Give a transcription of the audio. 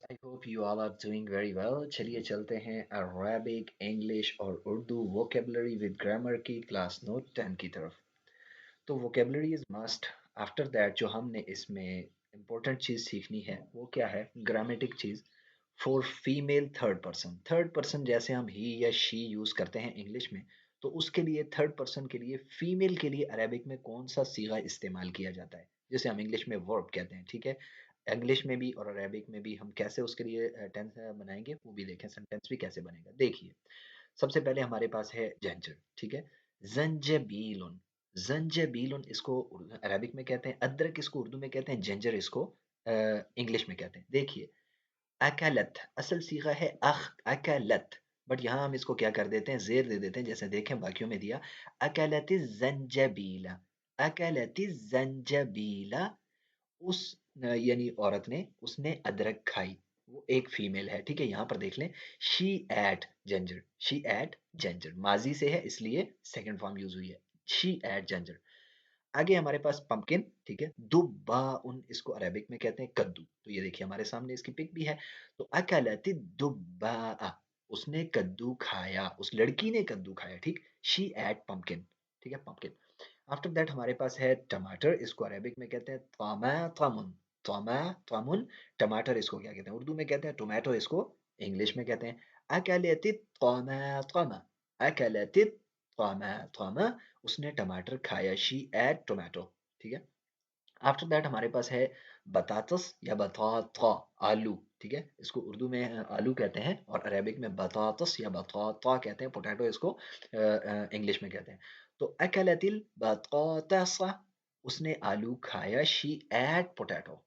I hope you all are doing very well. चलिए चलते हैं अरेबिक, इंग्लिश और उर्दू वोकेबलरी विद ग्रामर की क्लास नोट 10 की तरफ। तो vocabulary is must. After that जो हमने इसमें इम्पोर्टेंट चीज़ सीखनी है वो क्या है? Grammatic cheese for female third person. Third person जैसे हम ही या शी यूज़ करते हैं इंग्लिश में, तो उसके लिए थर्ड पर्सन के लिए फीमेल के लिए अरेबिक में कौन सा सीगा इस्तेमाल किया जाता है, जिसे हम इंग्लिश में वर्ब कहते हैं। ठीक है, इंग्लिश में भी और अरेबिक में भी हम कैसे उसके लिए टेंस बनाएंगे वो भी देखें, सेंटेंस भी कैसे बनेगा। देखिए, सबसे पहले हमारे पास है जंजर। ठीक है, जंजबीलुन। जंजबीलुन इसको अरबिक में कहते हैं, अदरक इसको उर्दू में कहते हैं, जंजर इसको इंग्लिश में कहते हैं। देखिए, अकलत असल सीगा है अख, अकलत, बट यहाँ हम इसको क्या कर देते हैं, जेर दे देते हैं। जैसे देखें बाकियों में दिया, अकलत जंजबीला, अकलत जंजबीला। उस यानी औरत ने, उसने अदरक खाई, वो एक फीमेल है। ठीक है, यहाँ पर देख लें, she ate ginger, she ate ginger माजी से है इसलिए सेकंड फॉर्म यूज हुई है, शी एट जंजर। आगे हमारे पास पंपकिन। ठीक है, दुब्बा उन इसको अरेबिक में कहते हैं कद्दू। तो ये देखिए हमारे सामने इसकी पिक भी है। तो अकलती दुब्बा, उसने कद्दू खाया, उस लड़की ने कद्दू खाया। ठीक, शी एट पंपकिन। ठीक है, पंपकिन। आफ्टर दैट हमारे पास है टमाटर, इसको अरेबिक में कहते हैं तमातमुन, तमातमुन। टमाटर इसको क्या कहते हैं, उर्दू में कहते हैं टोमेटो, इसको इंग्लिश में कहते हैं अकलती तमातमा, अकलती तमातमा। उसने टमाटर खाया, शी एट टोमेटो। ठीक है, आफ्टर दैट हमारे पास है बतातस या बताता, आलू। ठीक है, इसको उर्दू में आलू कहते हैं और अरेबिक में बतातस या बताता कहते हैं। पोटैटो इसको इंग्लिश में कहते हैं। तो अकलतिल बतातस, उसने आलू खाया, शी एट पोटैटो।